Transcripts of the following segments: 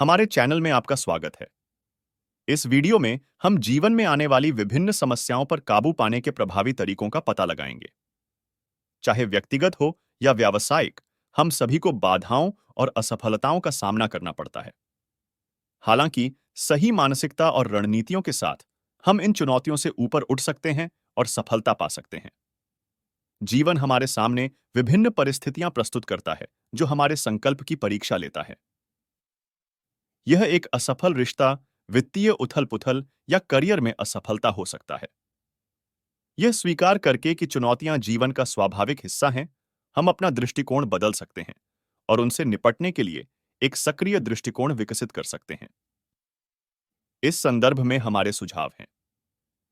हमारे चैनल में आपका स्वागत है। इस वीडियो में हम जीवन में आने वाली विभिन्न समस्याओं पर काबू पाने के प्रभावी तरीकों का पता लगाएंगे। चाहे व्यक्तिगत हो या व्यावसायिक, हम सभी को बाधाओं और असफलताओं का सामना करना पड़ता है। हालांकि सही मानसिकता और रणनीतियों के साथ हम इन चुनौतियों से ऊपर उठ सकते हैं और सफलता पा सकते हैं। जीवन हमारे सामने विभिन्न परिस्थितियां प्रस्तुत करता है, जो हमारे संकल्प की परीक्षा लेता है। यह एक असफल रिश्ता, वित्तीय उथल-पुथल या करियर में असफलता हो सकता है। यह स्वीकार करके कि चुनौतियां जीवन का स्वाभाविक हिस्सा हैं, हम अपना दृष्टिकोण बदल सकते हैं और उनसे निपटने के लिए एक सक्रिय दृष्टिकोण विकसित कर सकते हैं। इस संदर्भ में हमारे सुझाव हैं।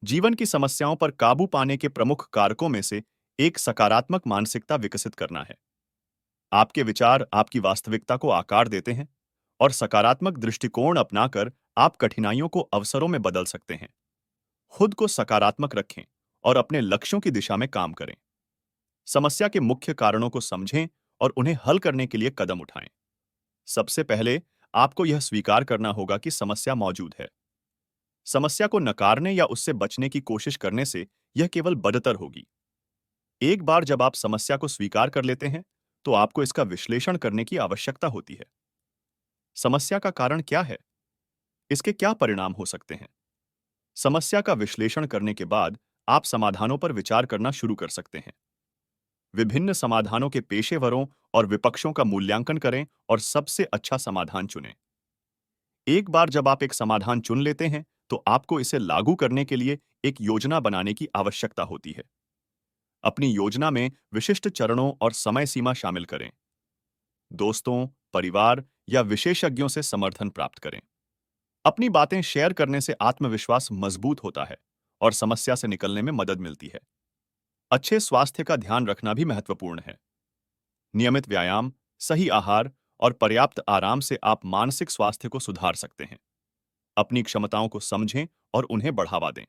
जीवन की समस्याओं पर काबू पाने के प्रमुख कारकों में से एक सकारात्मक मानसिकता विकसित करना है। आपके विचार आपकी वास्तविकता को आकार देते हैं और सकारात्मक दृष्टिकोण अपनाकर आप कठिनाइयों को अवसरों में बदल सकते हैं। खुद को सकारात्मक रखें और अपने लक्ष्यों की दिशा में काम करें। समस्या के मुख्य कारणों को समझें और उन्हें हल करने के लिए कदम उठाएं। सबसे पहले आपको यह स्वीकार करना होगा कि समस्या मौजूद है। समस्या को नकारने या उससे बचने की कोशिश करने से यह केवल बदतर होगी। एक बार जब आप समस्या को स्वीकार कर लेते हैं, तो आपको इसका विश्लेषण करने की आवश्यकता होती है। समस्या का कारण क्या है? इसके क्या परिणाम हो सकते हैं? समस्या का विश्लेषण करने के बाद आप समाधानों पर विचार करना शुरू कर सकते हैं। विभिन्न समाधानों के पेशेवरों और विपक्षों का मूल्यांकन करें और सबसे अच्छा समाधान चुनें। एक बार जब आप एक समाधान चुन लेते हैं, तो आपको इसे लागू करने के लिए एक योजना बनाने की आवश्यकता होती है। अपनी योजना में विशिष्ट चरणों और समय सीमा शामिल करें। दोस्तों, परिवार या विशेषज्ञों से समर्थन प्राप्त करें। अपनी बातें शेयर करने से आत्मविश्वास मजबूत होता है और समस्या से निकलने में मदद मिलती है। अच्छे स्वास्थ्य का ध्यान रखना भी महत्वपूर्ण है। नियमित व्यायाम, सही आहार और पर्याप्त आराम से आप मानसिक स्वास्थ्य को सुधार सकते हैं। अपनी क्षमताओं को समझें और उन्हें बढ़ावा दें।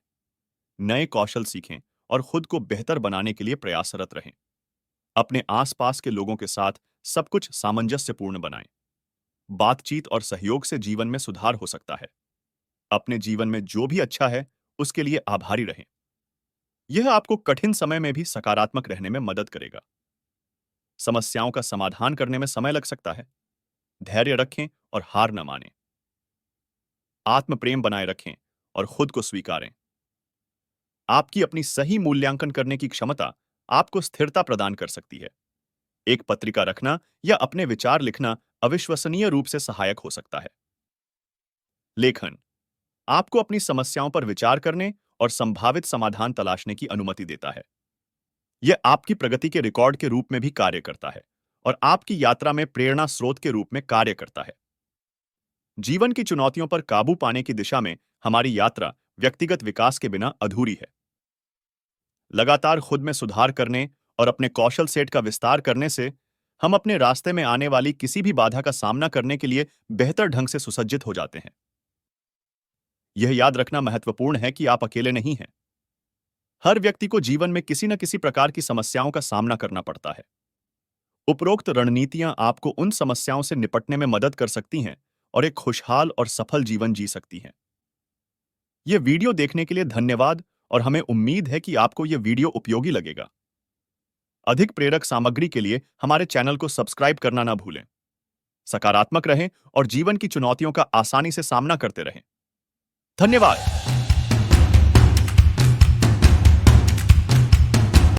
नए कौशल सीखें और खुद को बेहतर बनाने के लिए प्रयासरत रहें। अपने आसपास के लोगों के साथ सब कुछ सामंजस्यपूर्ण बनाएं। बातचीत और सहयोग से जीवन में सुधार हो सकता है। अपने जीवन में जो भी अच्छा है, उसके लिए आभारी रहें। यह आपको कठिन समय में भी सकारात्मक रहने में मदद करेगा। समस्याओं का समाधान करने में समय लग सकता है। धैर्य रखें और हार न मानें। आत्म प्रेम बनाए रखें और खुद को स्वीकारें। आपकी अपनी सही मूल्यांकन करने की क्षमता आपको स्थिरता प्रदान कर सकती है। एक पत्रिका रखना या अपने विचार लिखना अविश्वसनीय रूप से सहायक हो सकता है। लेखन आपको अपनी समस्याओं पर विचार करने और संभावित समाधान तलाशने की अनुमति देता है। यह आपकी प्रगति के रिकॉर्ड के रूप में भी कार्य करता है और आपकी यात्रा में प्रेरणा स्रोत के रूप में कार्य करता है। जीवन की चुनौतियों पर काबू पाने की दिशा में हमारी यात्रा व्यक्तिगत विकास के बिना अधूरी है। लगातार खुद में सुधार करने और अपने कौशल सेट का विस्तार करने से हम अपने रास्ते में आने वाली किसी भी बाधा का सामना करने के लिए बेहतर ढंग से सुसज्जित हो जाते हैं। यह याद रखना महत्वपूर्ण है कि आप अकेले नहीं हैं। हर व्यक्ति को जीवन में किसी न किसी प्रकार की समस्याओं का सामना करना पड़ता है। उपरोक्त रणनीतियां आपको उन समस्याओं से निपटने में मदद कर सकती हैं और एक खुशहाल और सफल जीवन जी सकती हैं। यह वीडियो देखने के लिए धन्यवाद और हमें उम्मीद है कि आपको यह वीडियो उपयोगी लगेगा। अधिक प्रेरक सामग्री के लिए हमारे चैनल को सब्सक्राइब करना ना भूलें। सकारात्मक रहें और जीवन की चुनौतियों का आसानी से सामना करते रहें। धन्यवाद।